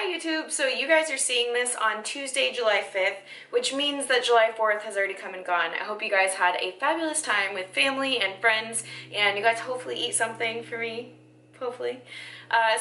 Hi YouTube! So you guys are seeing this on Tuesday, July 5th, which means that July 4th has already come and gone. I hope you guys had a fabulous time with family and friends, and you guys hopefully eat something for me, hopefully.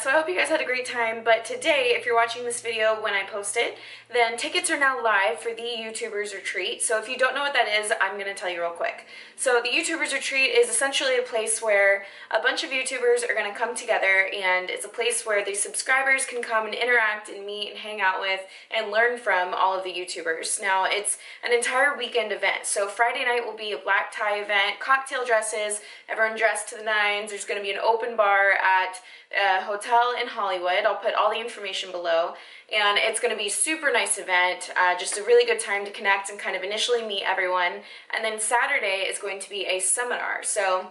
So I hope you guys had a great time, but today, if you're watching this video when I post it, then tickets are now live for the YouTubers Retreat. So if you don't know what that is, I'm going to tell you real quick. So the YouTubers Retreat is essentially a place where a bunch of YouTubers are going to come together, and it's a place where the subscribers can come and interact and meet and hang out with and learn from all of the YouTubers. Now, it's an entire weekend event. So Friday night will be a black tie event, cocktail dresses, everyone dressed to the nines. There's going to be an open bar at a hotel in Hollywood. I'll put all the information below, and it's going to be a super nice event, just a really good time to connect and kind of initially meet everyone. And then Saturday is going to be a seminar. So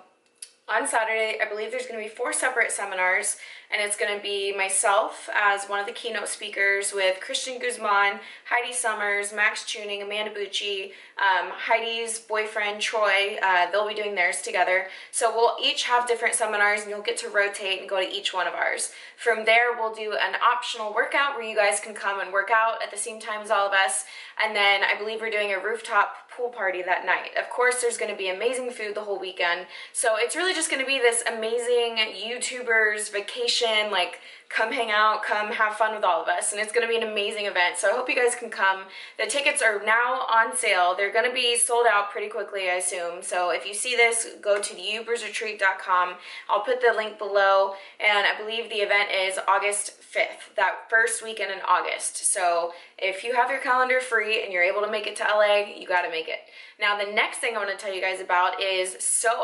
on Saturday, I believe there's going to be 4 separate seminars, and it's going to be myself as one of the keynote speakers with Christian Guzman, Heidi Summers, Max Tuning, Amanda Bucci, Heidi's boyfriend, Troy. They'll be doing theirs together. So we'll each have different seminars, and you'll get to rotate and go to each one of ours. From there, we'll do an optional workout where you guys can come and work out at the same time as all of us. And then I believe we're doing a rooftop pool party that night. Of course, there's going to be amazing food the whole weekend. So it's really just going to be this amazing YouTubers vacation, like come hang out, come have fun with all of us, and it's going to be an amazing event. So I hope you guys can come. The tickets are now on sale. They're going to be sold out pretty quickly, I assume. So if you see this, go to youtubersretreat.com. I'll put the link below, and I believe the event is August 5th, that first weekend in August. So if you have your calendar free and you're able to make it to LA, you got to make it. Now, the next thing I want to tell you guys about is,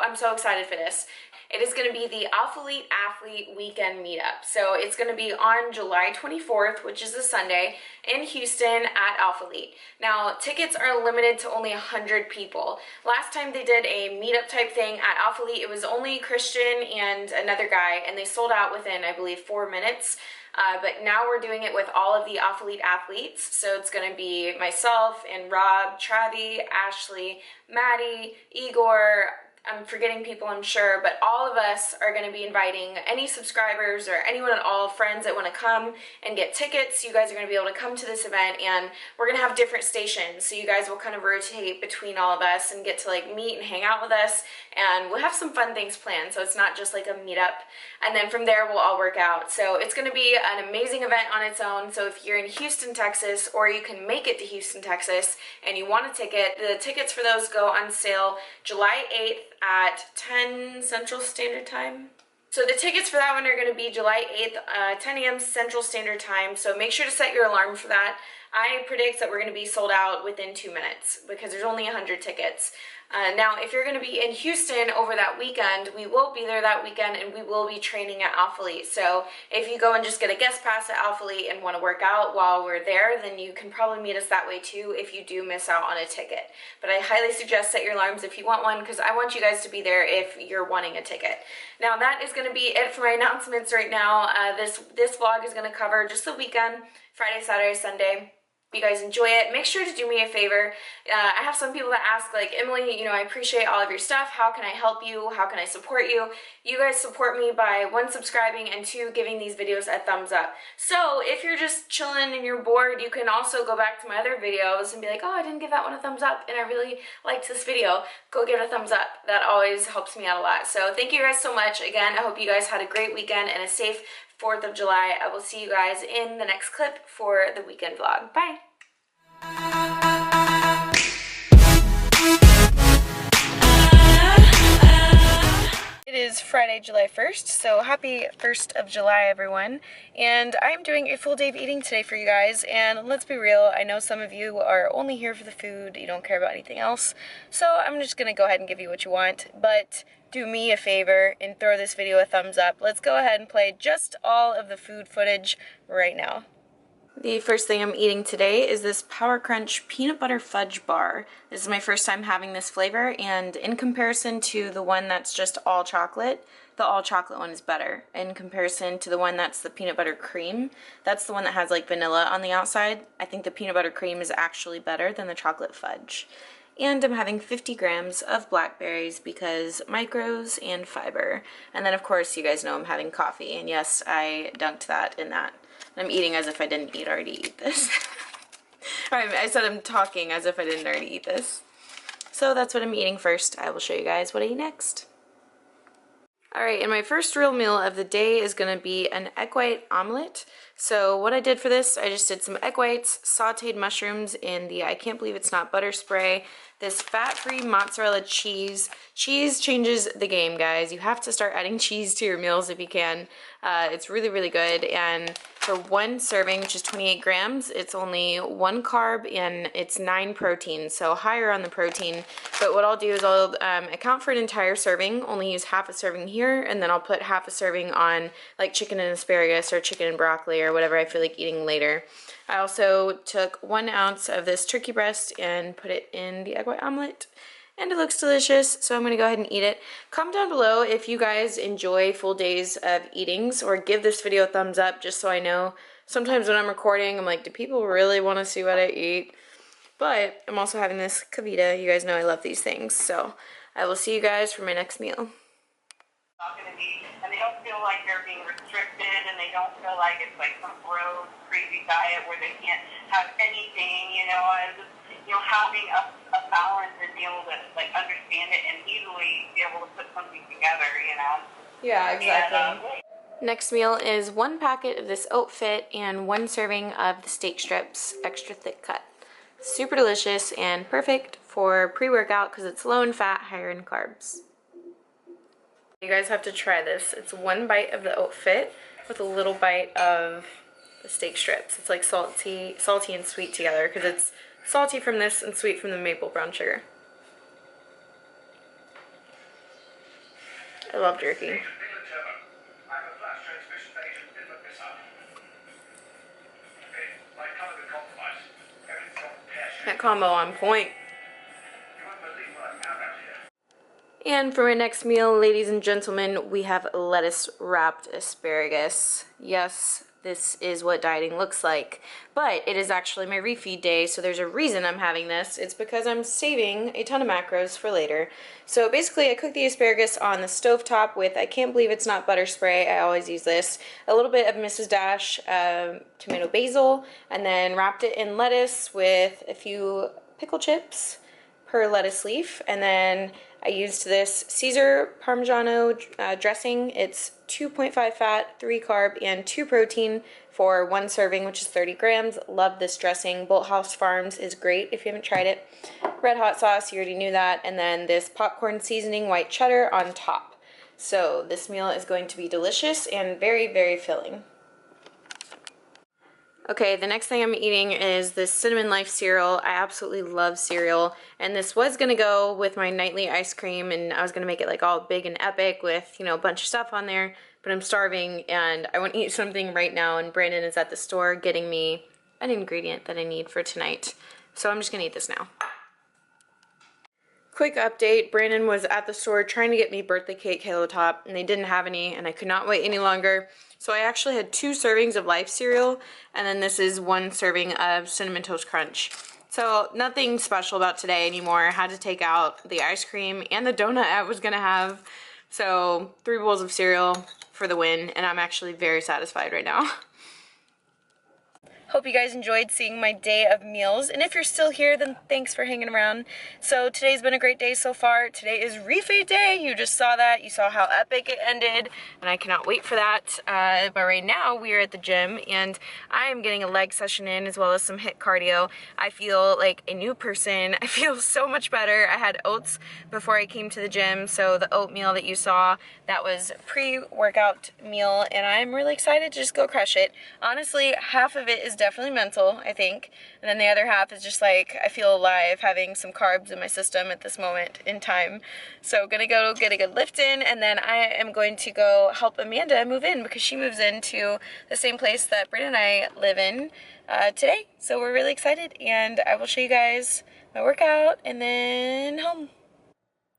I'm so excited for this. It is going to be the Alphalete Athlete Weekend meetup. So it's going to be on July 24th, which is a Sunday, in Houston at Alphalete. Now, tickets are limited to only 100 people. Last time they did a meetup type thing at Alphalete, it was only Christian and another guy, and they sold out within, I believe, 4 minutes. But now we're doing it with all of the Alphalete athletes. So it's going to be myself and Rob, Travi, Ashley, Maddie, Igor. I'm forgetting people, I'm sure, but all of us are going to be inviting any subscribers or anyone at all, friends that want to come and get tickets. You guys are going to be able to come to this event, and we're going to have different stations, so you guys will kind of rotate between all of us and get to like meet and hang out with us, and we'll have some fun things planned, so it's not just like a meetup. And then from there we'll all work out. So it's going to be an amazing event on its own. So if you're in Houston, Texas, or you can make it to Houston, Texas, and you want a ticket, the tickets for those go on sale July 8th at 10 Central Standard Time. So the tickets for that one are going to be July 8th, 10 a.m. Central Standard Time, so make sure to set your alarm for that. I predict that we're going to be sold out within 2 minutes because there's only 100 tickets. Now, if you're going to be in Houston over that weekend, we will be there that weekend, and we will be training at Alphalete. So if you go and just get a guest pass at Alphalete and want to work out while we're there, then you can probably meet us that way too if you do miss out on a ticket. But I highly suggest set your alarms if you want one, because I want you guys to be there if you're wanting a ticket. Now, that is going to be it for my announcements right now. This vlog is going to cover just the weekend, Friday, Saturday, Sunday. If you guys enjoy it, make sure to do me a favor. I have some people that ask, like, Emily, I appreciate all of your stuff. How can I help you? How can I support you? You guys support me by 1, subscribing, and 2, giving these videos a thumbs up. So if you're just chilling and you're bored, you can also go back to my other videos and be like, oh, I didn't give that one a thumbs up, and I really liked this video. Go give it a thumbs up. That always helps me out a lot. So thank you guys so much. Again, I hope you guys had a great weekend and a safe 4th of July. I will see you guys in the next clip for the weekend vlog. Bye! It is Friday, July 1st, so happy 1st of July, everyone. And I'm doing a full day of eating today for you guys, and let's be real, I know some of you are only here for the food, you don't care about anything else, so I'm just gonna go ahead and give you what you want, but do me a favor and throw this video a thumbs up. Let's go ahead and play just all of the food footage right now. The first thing I'm eating today is this Power Crunch peanut butter fudge bar. This is my first time having this flavor, and in comparison to the one that's just all chocolate, the all chocolate one is better. In comparison to the one that's the peanut butter cream, that's the one that has like vanilla on the outside. I think the peanut butter cream is actually better than the chocolate fudge. And I'm having 50 grams of blackberries because micros and fiber. And then of course you guys know I'm having coffee, and yes, I dunked that in that. I'm eating as if I didn't already eat this. I said I'm talking as if I didn't already eat this. So that's what I'm eating first. I will show you guys what I eat next. Alright, and my first real meal of the day is going to be an egg white omelet. So what I did for this, I just did some egg whites, sauteed mushrooms in the I Can't Believe It's Not butter spray, this fat-free mozzarella cheese. Cheese changes the game, guys. You have to start adding cheese to your meals if you can. It's really, really good, and for one serving, which is 28 grams, it's only 1 carb and it's 9 protein, so higher on the protein. But what I'll do is I'll account for an entire serving, only use half a serving here, and then I'll put half a serving on like chicken and asparagus or chicken and broccoli or whatever I feel like eating later. I also took 1 ounce of this turkey breast and put it in the egg white omelet. And it looks delicious, so I'm going to go ahead and eat it. Comment down below if you guys enjoy full days of eatings, or give this video a thumbs up just so I know. Sometimes when I'm recording, I'm like, do people really want to see what I eat? But I'm also having this Kavita. You guys know I love these things, so I will see you guys for my next meal. Not going to be, and they don't feel like they're being restricted, and they don't feel like it's like some gross, crazy diet where they can't have anything, you know. I just, you know, having a balance and be able to like understand it and easily be able to put something together, you know. Yeah, exactly. Next meal is 1 packet of this oat fit and 1 serving of the steak strips, extra thick cut. Super delicious and perfect for pre-workout because it's low in fat, higher in carbs. You guys have to try this. It's 1 bite of the oat fit with a little bite of the steak strips. It's like salty and sweet together because it's salty from this and sweet from the maple brown sugar. I love jerky. That combo on point. And for my next meal, ladies and gentlemen, we have lettuce wrapped asparagus. Yes, this is what dieting looks like, but it is actually my refeed day, so there's a reason I'm having this. It's because I'm saving a ton of macros for later. So basically I cooked the asparagus on the stovetop with I Can't Believe It's Not butter spray. I always use this. A little bit of Mrs. Dash tomato basil, and then wrapped it in lettuce with a few pickle chips per lettuce leaf, and then I used this Caesar Parmigiano dressing. It's 2.5 fat, 3 carb, and 2 protein for 1 serving, which is 30 grams. Love this dressing. Bolthouse Farms is great if you haven't tried it. Red hot sauce, you already knew that, and then this popcorn seasoning white cheddar on top. So this meal is going to be delicious and very, very filling. Okay, the next thing I'm eating is this Cinnamon Life cereal. I absolutely love cereal, and this was gonna go with my nightly ice cream, and I was gonna make it like all big and epic with, you know, a bunch of stuff on there, but I'm starving and I want to eat something right now, and Brandon is at the store getting me an ingredient that I need for tonight. So I'm just gonna eat this now. Quick update, Brandon was at the store trying to get me birthday cake Halo Top, and they didn't have any, and I could not wait any longer. So I actually had 2 servings of Life cereal, and then this is 1 serving of Cinnamon Toast Crunch. So nothing special about today anymore. I had to take out the ice cream and the donut I was gonna have. So 3 bowls of cereal for the win, and I'm actually very satisfied right now. Hope you guys enjoyed seeing my day of meals, and if you're still here, then thanks for hanging around. So today's been a great day so far. Today is refeed day. You just saw that. You saw how epic it ended, and I cannot wait for that. But right now we are at the gym, and I am getting a leg session in as well as some HIIT cardio. I feel like a new person. I feel so much better. I had oats before I came to the gym, so the oatmeal that you saw, that was pre-workout meal, and I'm really excited to just go crush it. Honestly, half of it is definitely mental, I think, and then the other half is just like I feel alive having some carbs in my system at this moment in time. So gonna go get a good lift in, and then I am going to go help Amanda move in because she moves into the same place that Britt and I live in today. So we're really excited, and I will show you guys my workout and then home.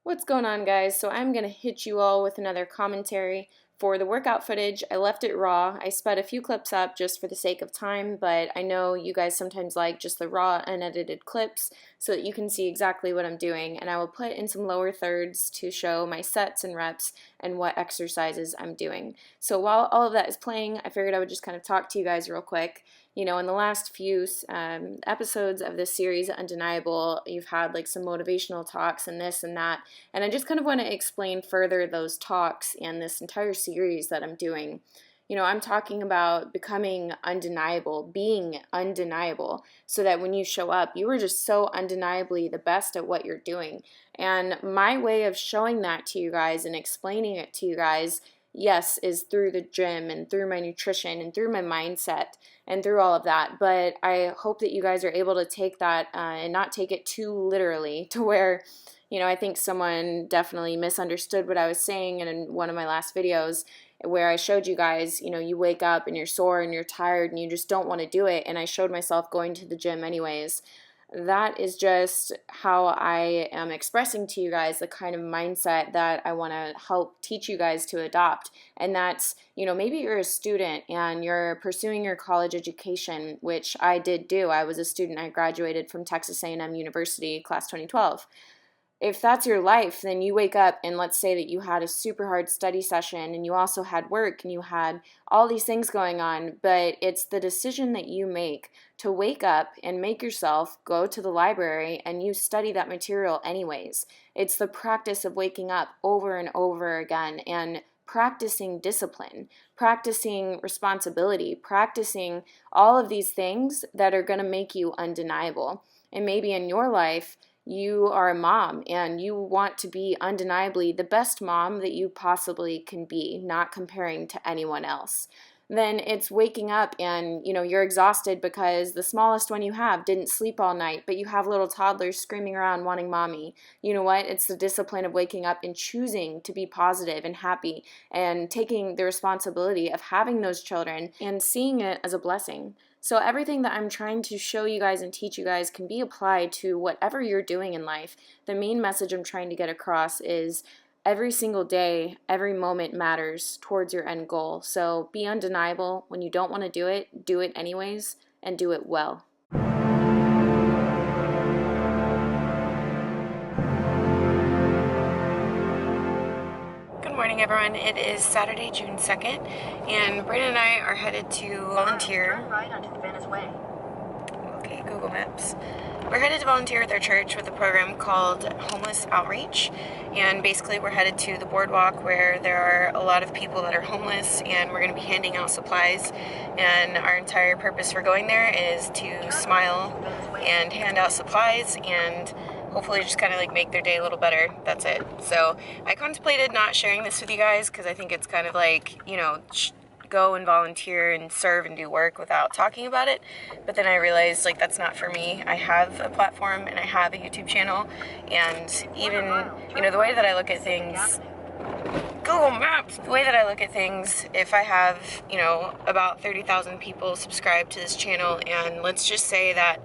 What's going on, guys? So I'm gonna hit you all with another commentary. For the workout footage, I left it raw. I sped a few clips up just for the sake of time, but I know you guys sometimes like just the raw, unedited clips so that you can see exactly what I'm doing. And I will put in some lower thirds to show my sets and reps, and what exercises I'm doing. So while all of that is playing, I figured I would just kind of talk to you guys real quick. You know, in the last few episodes of this series, Undeniable, you've had like some motivational talks and this and that, and I just kind of want to explain further those talks and this entire series that I'm doing. You know, I'm talking about becoming undeniable, being undeniable, so that when you show up, you are just so undeniably the best at what you're doing. And my way of showing that to you guys and explaining it to you guys, yes, is through the gym and through my nutrition and through my mindset and through all of that. But I hope that you guys are able to take that and not take it too literally to where, you know, I think someone definitely misunderstood what I was saying in one of my last videos, where I showed you guys, you know, you wake up and you're sore and you're tired and you just don't want to do it. And I showed myself going to the gym anyways. That is just how I am expressing to you guys the kind of mindset that I want to help teach you guys to adopt. And that's, you know, maybe you're a student and you're pursuing your college education, which I did do. I was a student. I graduated from Texas A&M University, class 2012. If that's your life, then you wake up and let's say that you had a super hard study session and you also had work and you had all these things going on, but it's the decision that you make to wake up and make yourself go to the library and you study that material anyways. It's the practice of waking up over and over again and practicing discipline, practicing responsibility, practicing all of these things that are going to make you undeniable. And maybe in your life, you are a mom and you want to be undeniably the best mom that you possibly can be, not comparing to anyone else. Then it's waking up and, you know, you're exhausted because the smallest one you have didn't sleep all night, but you have little toddlers screaming around wanting mommy. You know what? It's the discipline of waking up and choosing to be positive and happy and taking the responsibility of having those children and seeing it as a blessing. So everything that I'm trying to show you guys and teach you guys can be applied to whatever you're doing in life. The main message I'm trying to get across is every single day, every moment matters towards your end goal. So be undeniable. When you don't want to do it anyways, and do it well. Good morning, everyone. It is Saturday, June 2nd, and Brandon and I are headed to volunteer. Turn right onto the Venice Way. Okay, Google Maps. We're headed to volunteer with our church with a program called Homeless Outreach, and basically we're headed to the boardwalk where there are a lot of people that are homeless, and we're going to be handing out supplies, and our entire purpose for going there is to smile and hand out supplies and hopefully just kind of like make their day a little better. That's it. So I contemplated not sharing this with you guys because I think it's kind of like, you know, go and volunteer and serve and do work without talking about it. But then I realized like that's not for me. I have a platform and I have a YouTube channel, and even, you know, the way that I look at things, Google Maps, the way that I look at things, if I have, you know, about 30,000 people subscribed to this channel, and let's just say that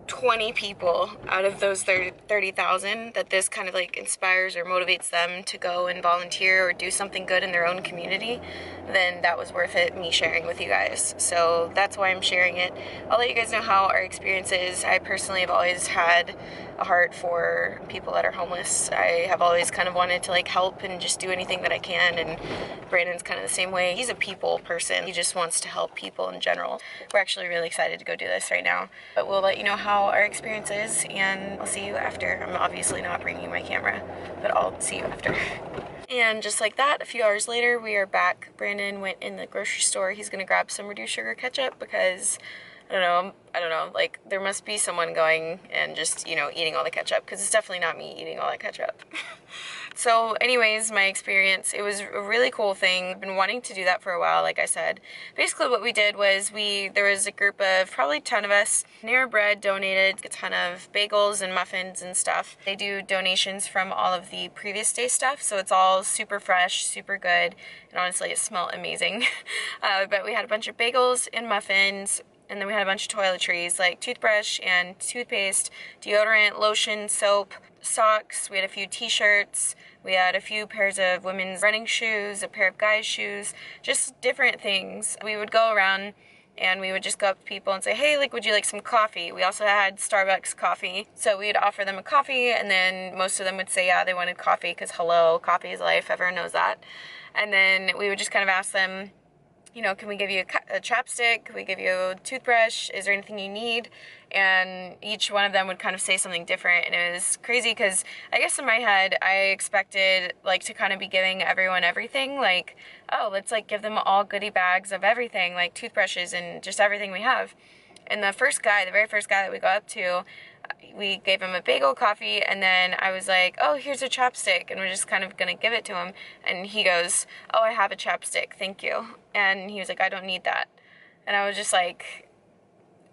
20 people out of those 30,000 that this kind of like inspires or motivates them to go and volunteer or do something good in their own community, then that was worth it, me sharing with you guys. So that's why I'm sharing it. I'll let you guys know how our experience is. I personally have always had a heart for people that are homeless. I have always kind of wanted to like help and just do anything that I can, and Brandon's kind of the same way. He's a people person. He just wants to help people in general. We're actually really excited to go do this right now, but we'll let you know how our experience is, and I'll see you after. I'm obviously not bringing my camera, but I'll see you after. And just like that, a few hours later, we are back. Brandon went in the grocery store. He's gonna grab some reduced sugar ketchup because I don't know, like there must be someone going and just, you know, eating all the ketchup, because it's definitely not me eating all that ketchup. So anyways, my experience, it was a really cool thing. I've been wanting to do that for a while, like I said. Basically what we did was there was a group of probably 10 of us. Panera Bread donated a ton of bagels and muffins and stuff. They do donations from all of the previous day stuff, so it's all super fresh, super good, and honestly it smelled amazing. But we had a bunch of bagels and muffins, and then we had a bunch of toiletries like toothbrush and toothpaste, deodorant, lotion, soap, socks. We had a few t-shirts. We had a few pairs of women's running shoes, a pair of guys' shoes, just different things. We would go around and we would just go up to people and say, hey, like, would you like some coffee? We also had Starbucks coffee, so we would offer them a coffee, and then most of them would say, yeah, they wanted coffee, because hello, coffee is life, everyone knows that. And then we would just kind of ask them, you know, can we give you a chapstick? Can we give you a toothbrush? Is there anything you need? And each one of them would kind of say something different, and it was crazy because I guess in my head I expected like to kind of be giving everyone everything, like, oh, let's like give them all goodie bags of everything, like toothbrushes and just everything we have. And the very first guy that we go up to, we gave him a bagel coffee, and then I was like, oh, here's a chapstick, and we're just kind of gonna give it to him, and he goes, oh, I have a chapstick, thank you. And he was like, I don't need that. And I was just like,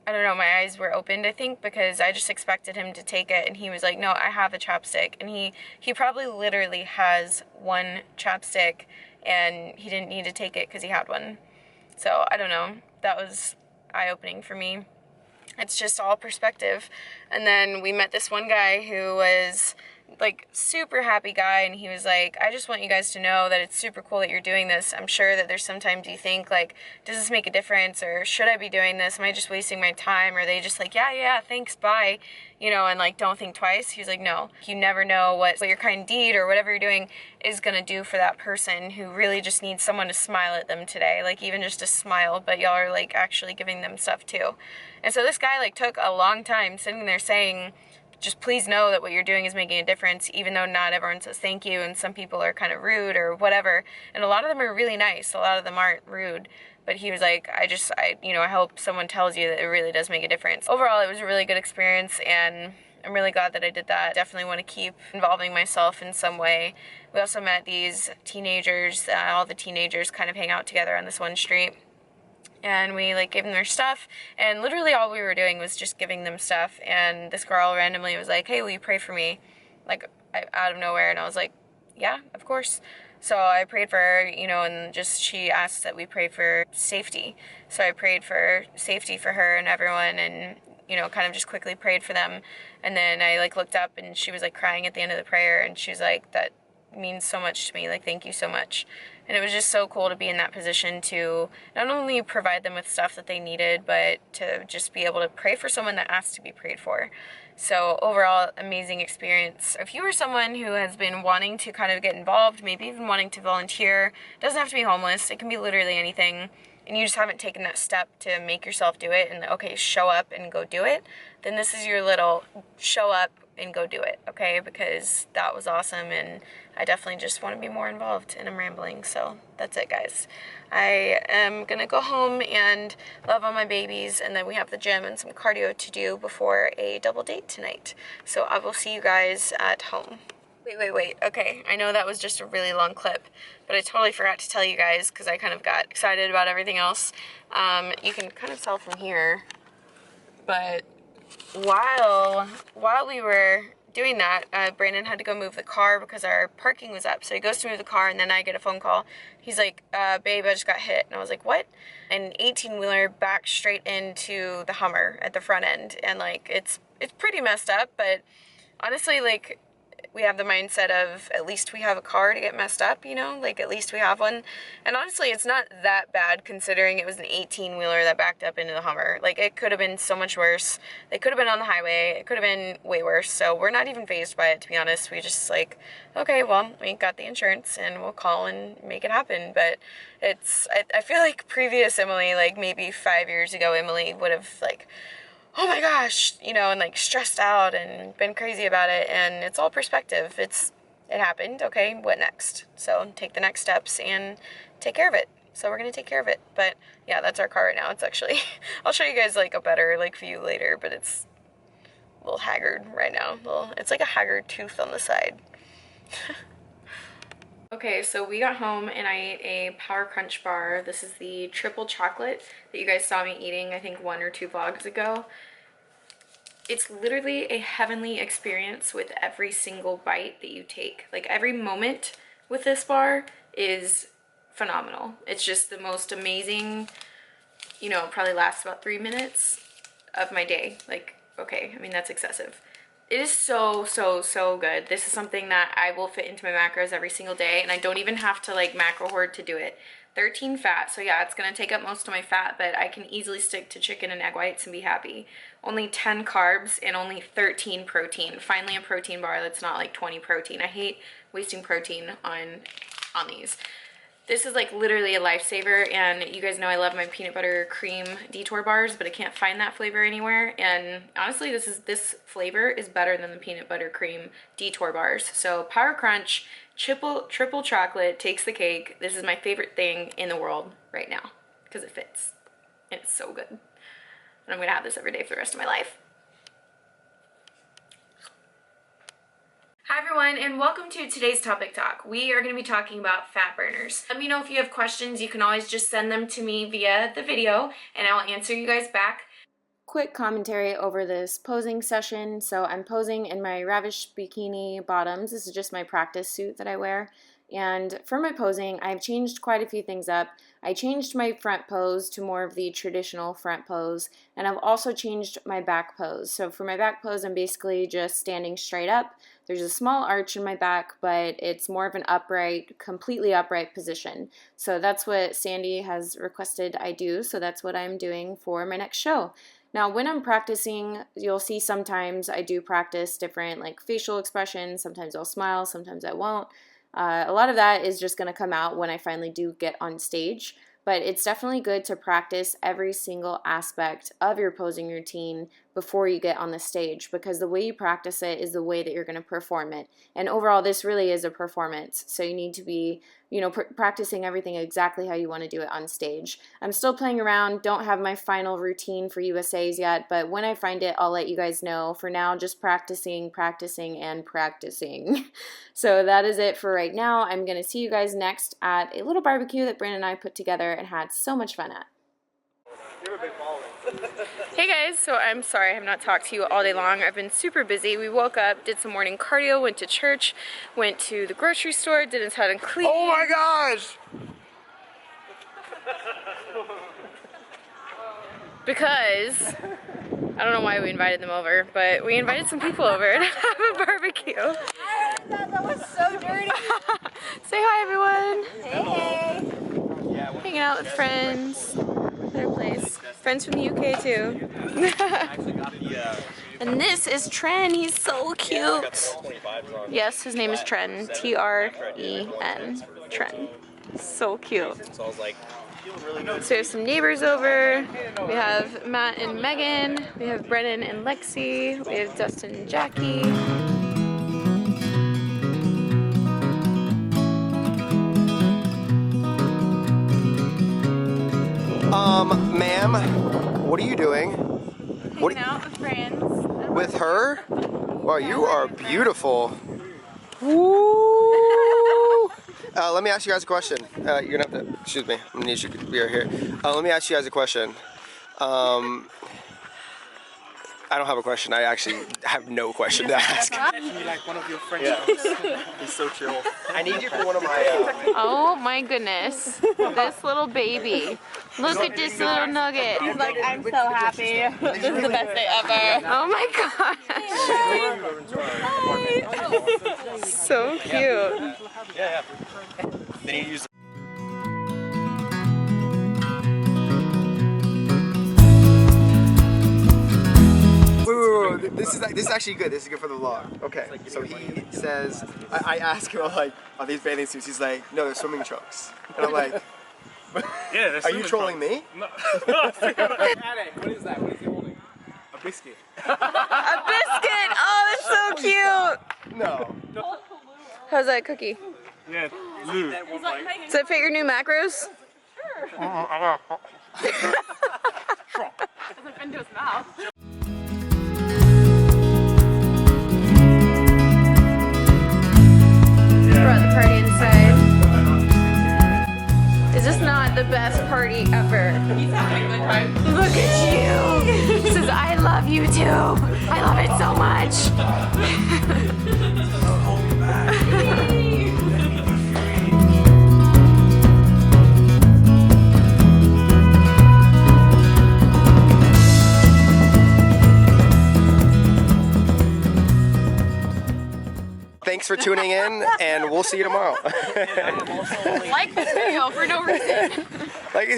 I don't know, my eyes were opened, I think, because I just expected him to take it, and he was like, no, I have a chapstick. And he probably literally has one chapstick, and he didn't need to take it because he had one. So I don't know, that was eye-opening for me. It's just all perspective. And then we met this one guy who was like super happy guy, and he was like, I just want you guys to know that it's super cool that you're doing this. I'm sure that there's sometimes you think like, does this make a difference, or should I be doing this? Am I just wasting my time? Or are they just like, yeah, thanks, bye, you know, and like don't think twice. He was like, no, you never know what your kind deed or whatever you're doing is gonna do for that person who really just needs someone to smile at them today, like even just a smile, but y'all are like actually giving them stuff too. And so this guy like took a long time sitting there saying, just please know that what you're doing is making a difference, even though not everyone says thank you, and some people are kind of rude or whatever, and a lot of them are really nice, a lot of them aren't rude, but he was like, I hope someone tells you that it really does make a difference. Overall, it was a really good experience, and I'm really glad that I did that. Definitely want to keep involving myself in some way. We also met these teenagers, all the teenagers kind of hang out together on this one street. And we like gave them their stuff, and literally all we were doing was just giving them stuff. And this girl randomly was like, hey, will you pray for me, like out of nowhere? And I was like, yeah, of course. So I prayed for her, you know, and just she asked that we pray for safety, so I prayed for safety for her and everyone, and you know, kind of just quickly prayed for them. And then I like looked up, and she was like crying at the end of the prayer, and she was like, that means so much to me, like thank you so much. And it was just so cool to be in that position to not only provide them with stuff that they needed, but to just be able to pray for someone that asked to be prayed for. So overall, amazing experience. If you are someone who has been wanting to kind of get involved, maybe even wanting to volunteer, it doesn't have to be homeless, it can be literally anything, and you just haven't taken that step to make yourself do it and okay, show up and go do it, then this is your little show up and go do it, okay? Because that was awesome, and I definitely just want to be more involved, and I'm rambling, so that's it, guys. I am gonna go home and love on my babies, and then we have the gym and some cardio to do before a double date tonight. So I will see you guys at home. Wait, okay, I know that was just a really long clip, but I totally forgot to tell you guys because I kind of got excited about everything else. You can kind of tell from here, but while we were doing that, Brandon had to go move the car because our parking was up. So he goes to move the car, and then I get a phone call. He's like, babe, I just got hit. And I was like, what? An 18-wheeler backed straight into the Hummer at the front end. And like, it's pretty messed up, but honestly, like, we have the mindset of at least we have a car to get messed up, you know, like at least we have one. And honestly, it's not that bad considering it was an 18-wheeler that backed up into the Hummer. Like, it could have been so much worse. They could have been on the highway. It could have been way worse. So we're not even fazed by it, to be honest. We just like, okay, well, we got the insurance and we'll call and make it happen. But I feel like previous Emily, like maybe 5 years ago, Emily would have like, oh my gosh, you know, and like stressed out and been crazy about it, and it's all perspective. It happened, okay, what next? So take the next steps and take care of it. So we're gonna take care of it. But yeah, that's our car right now. It's actually, I'll show you guys like a better like view later, but it's a little haggard right now. It's like a haggard tooth on the side. Okay, so we got home and I ate a Power Crunch bar. This is the triple chocolate that you guys saw me eating, I think 1 or 2 vlogs ago. It's literally a heavenly experience with every single bite that you take. Like, every moment with this bar is phenomenal. It's just the most amazing, you know, it probably lasts about 3 minutes of my day. Like, okay, I mean, that's excessive. It is so good. This is something that I will fit into my macros every single day, and I don't even have to like macro hoard to do it. 13 fat, so yeah, it's gonna take up most of my fat, but I can easily stick to chicken and egg whites and be happy. Only 10 carbs and only 13 protein. Finally a protein bar that's not like 20 protein. I hate wasting protein on these. This is like literally a lifesaver, and you guys know I love my peanut butter cream detour bars, but I can't find that flavor anywhere. And honestly, this flavor is better than the peanut butter cream detour bars. So Power Crunch triple chocolate takes the cake. This is my favorite thing in the world right now because it fits. It's so good. And I'm gonna have this every day for the rest of my life. Hi everyone, and welcome to today's Topic Talk. We are going to be talking about fat burners. Let me know if you have questions. You can always just send them to me via the video and I'll answer you guys back. Quick commentary over this posing session. So I'm posing in my Ravish bikini bottoms. This is just my practice suit that I wear. And for my posing, I've changed quite a few things up. I changed my front pose to more of the traditional front pose, and I've also changed my back pose. So for my back pose, I'm basically just standing straight up. There's a small arch in my back, but it's more of an upright, completely upright position. So that's what Sandy has requested I do, so that's what I'm doing for my next show. Now, when I'm practicing, you'll see sometimes I do practice different like facial expressions. Sometimes I'll smile, sometimes I won't. A lot of that is just going to come out when I finally do get on stage, but it's definitely good to practice every single aspect of your posing routine before you get on the stage, because the way you practice it is the way that you're going to perform it. And overall, this really is a performance, so you need to be, practicing everything exactly how you want to do it on stage. I'm still playing around, don't have my final routine for USAs yet, but when I find it, I'll let you guys know. For now, just practicing, and practicing. So that is it for right now. I'm going to see you guys next at a little barbecue that Brandon and I put together and had so much fun at. Hey guys, so I'm sorry I have not talked to you all day long. I've been super busy. We woke up, did some morning cardio, went to church, went to the grocery store, did a ton of cleaning. Oh my gosh! Because, I don't know why we invited them over, but we invited some people over to have a barbecue. I thought that was so dirty. Say hi everyone. Hey. Hanging out with friends. Their place. Friends from the UK too. And this is Tren. He's so cute. Yes, his name is Tren. T-R-E-N. Tren. So cute. So we have some neighbors over. We have Matt and Megan. We have Brennan and Lexi. We have Dustin and Jackie. Ma'am, what are you doing? Hanging out with friends. With her? Wow, you are beautiful. Woo! Let me ask you guys a question. You're gonna have to, excuse me, I'm gonna need you to be right here. Let me ask you guys a question. I don't have a question. I actually have no question to ask. You like one of your friends? He's so chill. I need you for one of my. Oh my goodness. This little baby. Look at this little nugget. He's like, I'm so happy. This is the best day ever. Oh my gosh. So cute. Yeah. Then you use. Wait. This is actually good. This is good for the vlog. Okay, so he says, I ask him, I'm like, are these bathing suits? He's like, no, they're swimming trunks. And I'm like, yeah, are you trolling me? No. What is that? What is he holding? A biscuit. A biscuit! Oh, that's so cute! No. How's that cookie? Yeah, Lou. Does that fit your new macros? Doesn't fit into his mouth. Brought the party inside. Is this not the best party ever? He's having a good time. Look at you! He says, I love you too! I love it so much! Thanks for tuning in, and we'll see you tomorrow. Like this video for no reason. Like